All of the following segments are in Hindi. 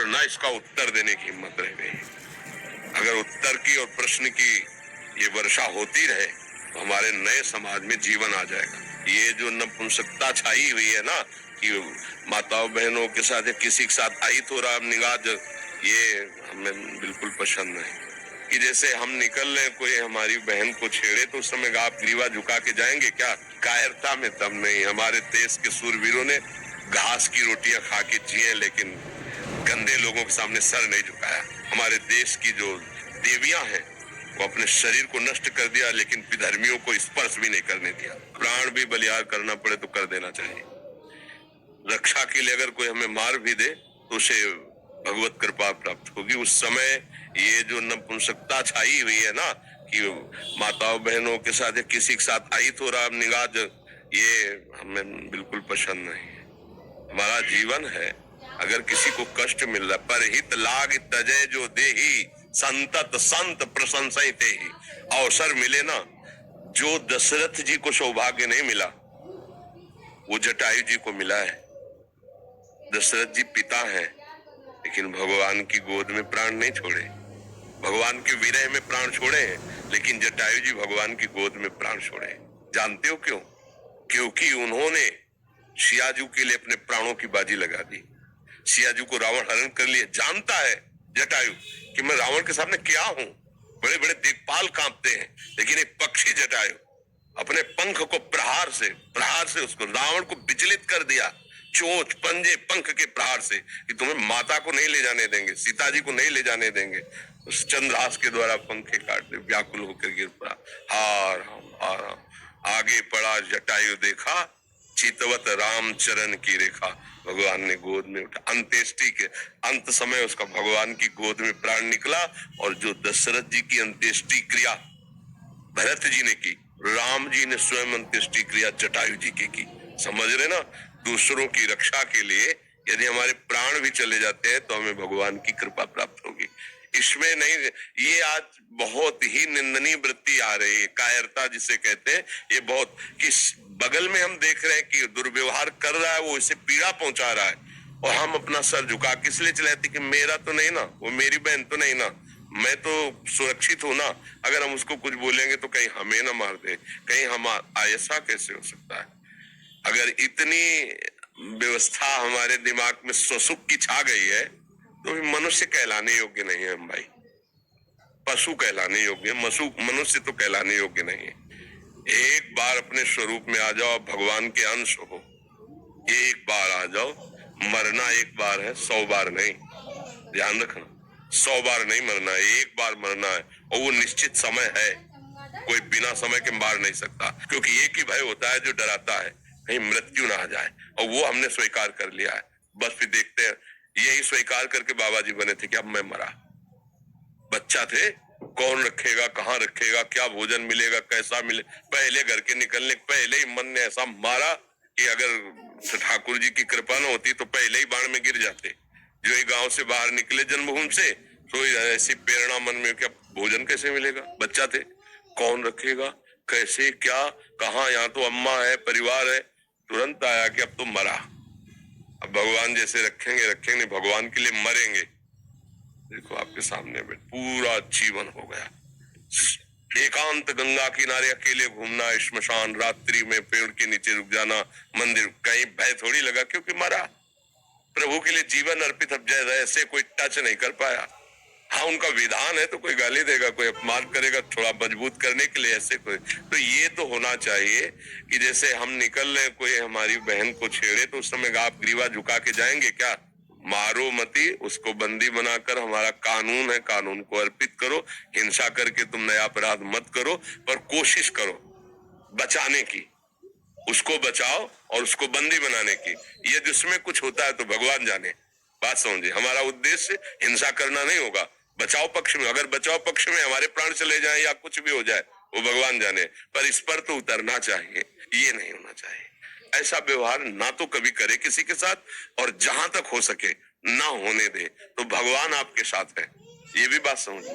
और ना इसका उत्तर देने की हिम्मत रह गई। अगर उत्तर की और प्रश्न की ये वर्षा होती रहे तो हमारे नए समाज में जीवन आ जाएगा। ये जो नपुंसकता छाई हुई है ना कि माताओं बहनों के साथ या किसी के साथ आई तो राम निगाह, ये हमें बिल्कुल पसंद नहीं। कि जैसे हम निकल रहे, कोई हमारी बहन को छेड़े तो उस समय आप ग्रीवा झुका के जाएंगे क्या? कायरता में दम नहीं। हमारे देश के सूरवीरों ने घास की रोटियां खा के जिए, लेकिन गंदे लोगों के सामने सर नहीं झुकाया। हमारे देश की जो देवियां हैं वो अपने शरीर को नष्ट कर दिया, लेकिन विधर्मियों को स्पर्श भी नहीं करने दिया। प्राण भी बलिहार करना पड़े तो कर देना चाहिए। रक्षा के लिए अगर कोई हमें मार भी दे तो उसे भगवत कृपा प्राप्त होगी। उस समय ये जो नपुंसकता छाई हुई है ना कि माताओं बहनों के साथ या किसी के साथ आई तो राम निगाह, ये हमें बिल्कुल पसंद नहीं है। हमारा जीवन है, अगर किसी को कष्ट मिल रहा, पर हित लाग तजय जो देही संतत संत प्रशंसित ही। अवसर मिले ना, जो दशरथ जी को सौभाग्य नहीं मिला वो जटायु जी को मिला है। दशरथ जी पिता हैं, लेकिन भगवान की गोद में प्राण नहीं छोड़े। भगवान के विरह में प्राण छोड़े हैं, लेकिन जटायु जी भगवान की गोद में प्राण छोड़े। जानते हो क्यों? क्योंकि उन्होंने सियाजू के लिए अपने प्राणों की बाजी लगा दी। सियाजू को रावण हरण कर लिए। जानता है जटायु कि मैं रावण के सामने क्या हूं। बड़े बड़े दिक्पाल कांपते हैं, लेकिन एक पक्षी जटायु अपने पंख को प्रहार से उसको रावण को विचलित कर दिया। चोंच पंजे पंख के प्रहार से कि तुम्हें माता को नहीं ले जाने देंगे, सीता जी को नहीं ले जाने देंगे। उस चंद्रहास के द्वारा पंखे काट दे, व्याकुल होकर गिर पड़ा। हार हम आगे पड़ा जटायु देखा, चितवत राम चरण की रेखा। भगवान ने गोद में उठा। अंत्येष्टि के अंत समय उसका भगवान की गोद में प्राण निकला। और जो दशरथ जी की अंत्येष्टि क्रिया भरत जी ने की, राम जी ने स्वयं अंत्येष्टि क्रिया जटायु जी की। समझ रहे ना? दूसरों की रक्षा के लिए यदि हमारे प्राण भी चले जाते हैं तो हमें भगवान की कृपा प्राप्त होगी। इसमें नहीं, ये आज बहुत ही निंदनीय वृत्ति आ रही है, कायरता जिसे कहते हैं। ये बहुत किस बगल में हम देख रहे हैं कि दुर्व्यवहार कर रहा है, वो इसे पीड़ा पहुंचा रहा है, और हम अपना सर झुका किस लिए चलाते कि मेरा तो नहीं ना, वो मेरी बहन तो नहीं ना, मैं तो सुरक्षित हूं ना। अगर हम उसको कुछ बोलेंगे तो कहीं हमें ना मार दे, कहीं हम ऐसा कैसे हो सकता है? अगर इतनी व्यवस्था हमारे दिमाग में स्वसुख की छा गई है तो मनुष्य कहलाने योग्य नहीं है हम भाई। पशु कहलाने योग्य, मनुष्य तो कहलाने योग्य नहीं है। एक बार अपने स्वरूप में आ जाओ, भगवान के अंश हो। एक बार आ जाओ। मरना एक बार है, 100 बार नहीं। ध्यान रखना, 100 बार नहीं मरना है, एक बार मरना है। और वो निश्चित समय है, कोई बिना समय के मार नहीं सकता। क्योंकि एक ही भय होता है जो डराता है, कहीं मृत्यु ना आ जाए, और वो हमने स्वीकार कर लिया है। बस फिर देखते हैं, यही स्वीकार करके बाबा जी बने थे कि अब मैं मरा। बच्चा थे, कौन रखेगा, कहाँ रखेगा, क्या भोजन मिलेगा, कैसा मिले। पहले घर के निकलने पहले ही मन ने ऐसा मारा कि अगर ठाकुर जी की कृपा न होती तो पहले ही बाण में गिर जाते। जो ही गांव से बाहर निकले जन्मभूमि से, तो ऐसी प्रेरणा मन में क्या भोजन कैसे मिलेगा। बच्चा थे, कौन रखेगा, कैसे, क्या, कहाँ। यहाँ तो अम्मा है, परिवार है। तुरंत आया कि अब तो मरा। अब भगवान जैसे रखेंगे रखेंगे, भगवान के लिए मरेंगे। देखो आपके सामने में पूरा जीवन हो गया। एकांत गंगा किनारे अकेले घूमना, श्मशान रात्रि में पेड़ के नीचे रुक जाना, मंदिर, कहीं भय थोड़ी लगा क्योंकि मरा। प्रभु के लिए जीवन अर्पित, अब ऐसे कोई टच नहीं कर पाया। हाँ, उनका विधान है तो कोई गाली देगा, कोई अपमान करेगा, थोड़ा मजबूत करने के लिए ऐसे कोई। तो ये तो होना चाहिए कि जैसे हम निकल रहे, कोई हमारी बहन को छेड़े तो उस समय आप ग्रीवा झुका के जाएंगे क्या? मारो मती, उसको बंदी बनाकर, हमारा कानून है, कानून को अर्पित करो। हिंसा करके तुम नया अपराध मत करो, पर कोशिश करो बचाने की। उसको बचाओ और उसको बंदी बनाने की। यदि उसमें कुछ होता है तो भगवान जाने। बात समझे, हमारा उद्देश्य हिंसा करना नहीं होगा। बचाव पक्ष में, अगर बचाव पक्ष में हमारे प्राण चले जाएं या कुछ भी हो जाए, वो भगवान जाने। पर इस पर तो उतरना चाहिए, ये नहीं होना चाहिए। ऐसा व्यवहार ना तो कभी करे किसी के साथ, और जहां तक हो सके ना होने दे। तो भगवान आपके साथ है, ये भी बात समझ लो।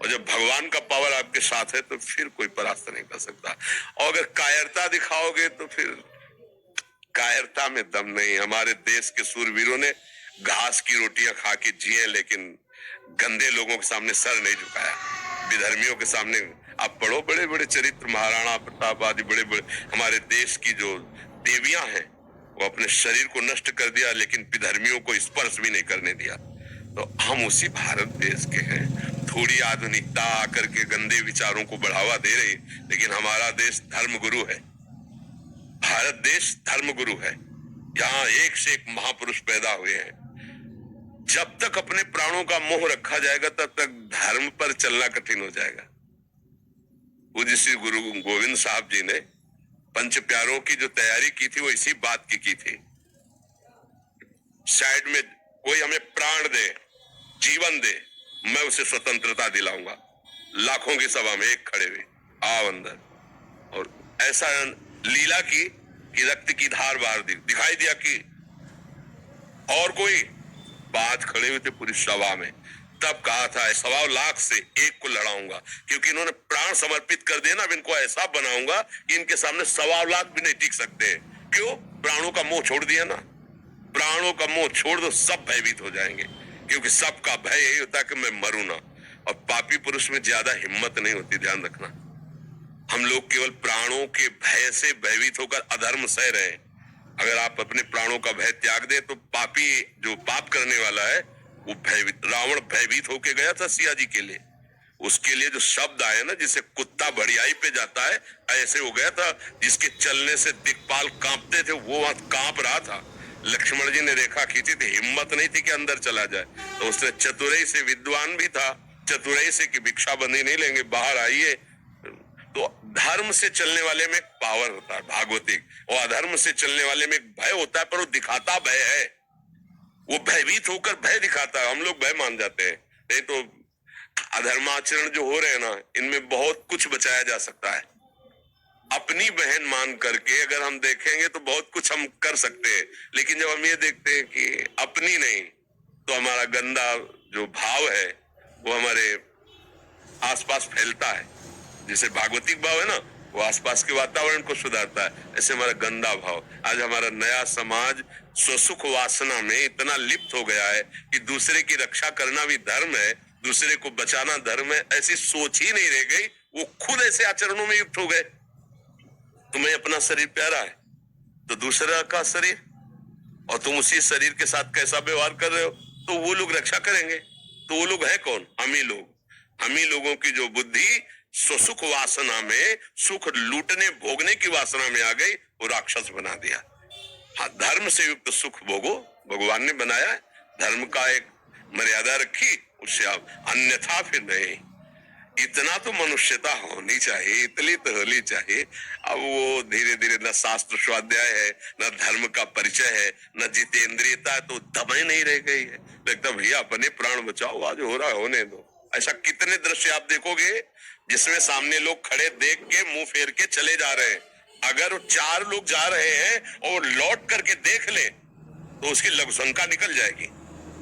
और जब भगवान का पावर आपके साथ है तो फिर कोई परास्त नहीं कर सकता। और अगर कायरता दिखाओगे तो फिर कायरता में दम नहीं। हमारे देश के सूरवीरों ने घास बांस की रोटियां खा के जिए, लेकिन गंदे लोगों के सामने सर नहीं झुकाया। विधर्मियों के सामने आप पढ़ो, बड़े बड़े चरित्र, महाराणा प्रताप आदि बड़े बड़े हमारे देश की जो देवियां हैं, वो अपने शरीर को नष्ट कर दिया, लेकिन विधर्मियों को स्पर्श भी नहीं करने दिया। तो हम उसी भारत देश के हैं। थोड़ी आधुनिकता आकर के गंदे विचारों को बढ़ावा दे रही, लेकिन हमारा देश धर्मगुरु है। भारत देश धर्मगुरु है। यहाँ एक से एक महापुरुष पैदा हुए हैं। जब तक अपने प्राणों का मोह रखा जाएगा, तब तक धर्म पर चलना कठिन हो जाएगा। पूज्य श्री गुरु गोविंद साहब जी ने पंच प्यारों की जो तैयारी की थी, वो इसी बात की थी। साइड में कोई हमें प्राण दे, जीवन दे, मैं उसे स्वतंत्रता दिलाऊंगा। लाखों की सभा में एक खड़े हुए, आओ अंदर। और ऐसा लीला की कि रक्त की धार बाहर दिखाई दिया कि और कोई 5 खड़े हुए थे पूरी सभा में। तब कहा था 1.25 लाख से एक को लड़ाऊंगा, क्योंकि इन्होंने प्राण समर्पित कर दिया ना। अब इनको ऐसा बनाऊंगा कि इनके सामने 1.25 लाख भी नहीं टिक सकते। क्यों? प्राणों का मोह छोड़ दिया ना। प्राणों का मोह छोड़ दो, सब भयभीत हो जाएंगे, क्योंकि सबका भय यही होता है कि मैं मरूं ना। और पापी पुरुष में ज्यादा हिम्मत नहीं होती, ध्यान रखना। हम लोग केवल प्राणों के भय से भयभीत होकर अधर्म सह रहे हैं। अगर आप अपने प्राणों का भय त्याग दे, तो पापी जो पाप करने वाला है वो भयभीत, रावण भयभीत होके गया था सिया जी के लिए। उसके लिए जो शब्द आए ना, जिसे कुत्ता बढ़ियाई पे जाता है, ऐसे हो गया था। जिसके चलने से दिक्पाल कांपते थे, वो वहां कांप रहा था। लक्ष्मण जी ने रेखा खींची थी, हिम्मत नहीं थी कि अंदर चला जाए। तो उसने चतुराई से, विद्वान भी था, चतुराई से कि भिक्षा बंदी नहीं लेंगे, बाहर आइए। तो धर्म से चलने वाले में एक पावर होता है भागवतिक, और अधर्म से चलने वाले में एक भय होता है, पर वो दिखाता भय है। वो भयभीत होकर भय दिखाता है। हम लोग भय मान जाते हैं। नहीं तो अधर्माचरण जो हो रहे हैं ना, इनमें बहुत कुछ बचाया जा सकता है। अपनी बहन मान करके अगर हम देखेंगे तो बहुत कुछ हम कर सकते हैं, लेकिन जब हम ये देखते हैं कि अपनी नहीं, तो हमारा गंदा जो भाव है वो हमारे आसपास फैलता है। जैसे भागवतिक भाव है ना, वो आसपास के वातावरण को सुधारता है। ऐसे हमारा गंदा भाव, आज हमारा नया समाज स्वसुख वासना में इतना लिप्त हो गया है कि दूसरे की रक्षा करना भी धर्म है, दूसरे को बचाना धर्म है, ऐसी सोच ही नहीं रह गई। वो खुद ऐसे आचरणों में युक्त हो गए। तुम्हें अपना शरीर प्यारा है, तो दूसरा का शरीर, और तुम उसी शरीर के साथ कैसा व्यवहार कर रहे हो, तो वो लोग रक्षा करेंगे। तो वो लोग है कौन? हम ही लोग। हम ही लोगों की जो बुद्धि सुख वासना में, सुख लूटने भोगने की वासना में आ गई, वो राक्षस बना दिया। हाँ, धर्म से युक्त सुख भोगो, भगवान ने बनाया है। धर्म का एक मर्यादा रखी, उससे आप, अन्यथा फिर नहीं। इतना तो मनुष्यता होनी चाहिए, इतनी तो होनी चाहिए। अब वो धीरे धीरे न शास्त्र स्वाध्याय है, न धर्म का परिचय है, न जितेंद्रियता है, तो दबाई नहीं रह गई है। लगता भैया अपने प्राण बचाओ, आज हो रहा है होने दो। ऐसा कितने दृश्य आप देखोगे जिसमें सामने लोग खड़े देख के मुंह फेर के चले जा रहे हैं। अगर 4 लोग जा रहे हैं और लौट करके देख ले, तो उसकी लघुशंका निकल जाएगी,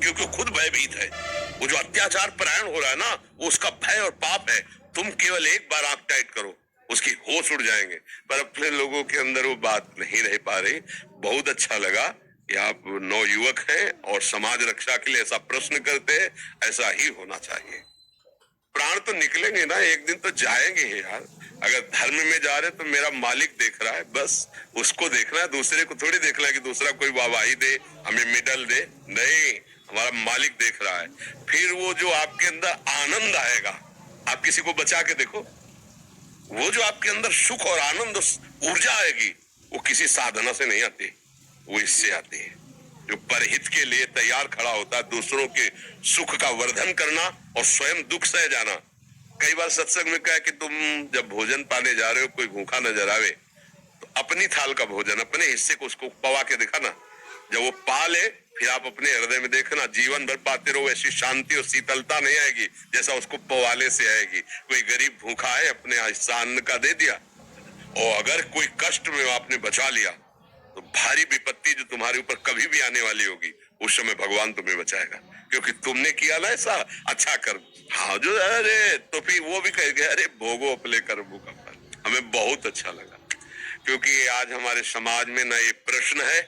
क्योंकि खुद भयभीत है। वो जो अत्याचार परायण हो रहा है ना, वो उसका भय और पाप है। तुम केवल एक बार आंख टाइट करो, उसकी होश उड़ जाएंगे। पर अपने लोगों के अंदर वो बात नहीं रह पा रही। बहुत अच्छा लगा कि आप नवयुवक हैं और समाज रक्षा के लिए ऐसा प्रश्न करते हैं। ऐसा ही होना चाहिए। प्राण तो निकलेंगे ना, एक दिन तो जाएंगे ही यार। अगर धर्म में जा रहे तो मेरा मालिक देख रहा है, बस उसको देखना है, दूसरे को थोड़ी देखना है कि दूसरा कोई वाहवाही दे, हमें मेडल दे। नहीं, हमारा मालिक देख रहा है। फिर वो जो आपके अंदर आनंद आएगा, आप किसी को बचा के देखो, वो जो आपके अंदर सुख और आनंद, ऊर्जा आएगी, वो किसी साधना से नहीं आती, वो इससे आती है। जो परहित के लिए तैयार खड़ा होता है, दूसरों के सुख का वर्धन करना और स्वयं दुख सह जाना। कई बार सत्संग में कहा कि तुम जब भोजन पाने जा रहे हो, कोई भूखा नजर आवे, तो अपनी थाल का भोजन, अपने हिस्से को उसको पवा के दिखाना। जब वो पा ले, फिर आप अपने हृदय में देखना, जीवन भर पाते रहो, ऐसी शांति और शीतलता नहीं आएगी जैसा उसको पवाले से आएगी। कोई गरीब भूखा है, अपने हिस्सा अन्न का दे दिया, और अगर कोई कष्ट में आपने बचा लिया, तो भारी विपत्ति जो तुम्हारे ऊपर कभी भी आने वाली होगी, उस समय भगवान तुम्हें बचाएगा, क्योंकि तुमने किया ना ऐसा अच्छा कर्म। हाँ, जो अरे तो फिर वो भी कह गया, अरे भोगो अपने कर्मों का फल। हमें बहुत अच्छा लगा, क्योंकि आज हमारे समाज में न ये प्रश्न है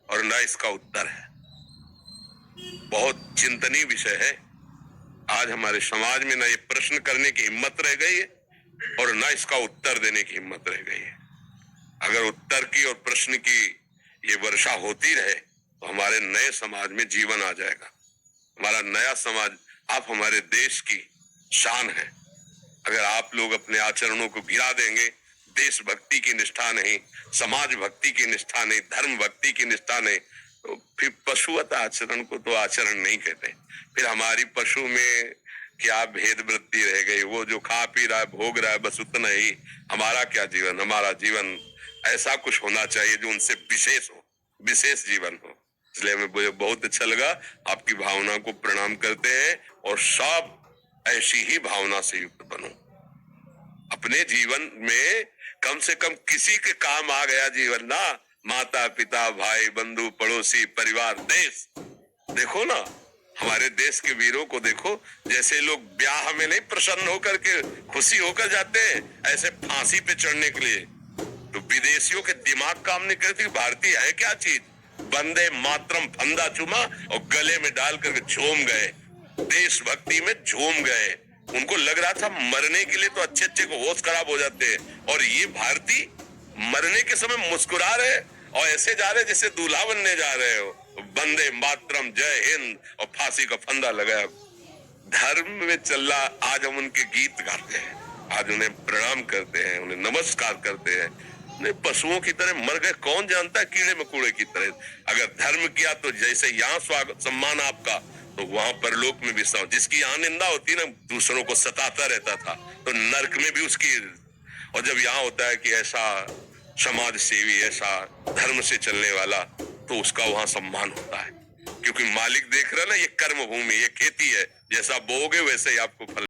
और न इसका उत्तर है। बहुत चिंतनीय विषय है। आज हमारे समाज में ना ये प्रश्न करने की हिम्मत रह गई है और ना इसका उत्तर देने की हिम्मत रह गई है। अगर उत्तर की और प्रश्न की ये वर्षा होती रहे तो हमारे नए समाज में जीवन आ जाएगा। हमारा नया समाज, आप हमारे देश की शान है। अगर आप लोग अपने आचरणों को गिरा देंगे, देशभक्ति की निष्ठा नहीं, समाज भक्ति की निष्ठा नहीं, धर्म भक्ति की निष्ठा नहीं, तो फिर पशुवत आचरण को तो आचरण नहीं कहते। फिर हमारी पशु में क्या भेद वृत्ति रह गई? वो जो खा पी रहा है, भोग रहा है, बस उतना ही। हमारा क्या जीवन? हमारा जीवन ऐसा कुछ होना चाहिए जो उनसे विशेष हो, विशेष जीवन हो। इसलिए मुझे बहुत अच्छा लगा। आपकी भावना को प्रणाम करते हैं और सब ऐसी ही भावना से युक्त बनो। अपने जीवन में कम से कम किसी के काम आ गया जीवन ना, माता पिता, भाई, बंधु, पड़ोसी, परिवार, देश। देखो ना, हमारे देश के वीरों को देखो, जैसे लोग ब्याह में नहीं प्रसन्न होकर के खुशी होकर जाते हैं, ऐसे फांसी पे चढ़ने के लिए तो विदेशियों के दिमाग काम नहीं करती। भारतीय है क्या चीज? वंदे मातरम फंदा चुमा और गले में डाल करके झूम गए, देशभक्ति में झूम गए। उनको लग रहा था मरने के लिए तो अच्छे अच्छे को होश खराब हो जाते हैं, और ये भारतीय मरने के समय मुस्कुरा रहे और ऐसे जा रहे जैसे दूल्हा बनने जा रहे हो। वंदे मातरम, जय हिंद, और फांसी का फंदा लगाया। धर्म में चल रहा, आज हम उनके गीत गाते हैं, आज उन्हें प्रणाम करते हैं, उन्हें नमस्कार करते हैं। नहीं, पशुओं की तरह मर गए, कौन जानता है, कीड़े मकोड़े की तरह। अगर धर्म किया तो जैसे यहाँ स्वागत सम्मान आपका, तो वहां परलोक में भी जिसकी यहाँ निंदा होती ना, दूसरों को सताता रहता था, तो नरक में भी उसकी। और जब यहाँ होता है कि ऐसा समाज सेवी, ऐसा धर्म से चलने वाला, तो उसका वहां सम्मान होता है। क्योंकि मालिक देख रहा है ना, ये कर्म भूमि, ये खेती है, जैसा बोओगे वैसे ही आपको फल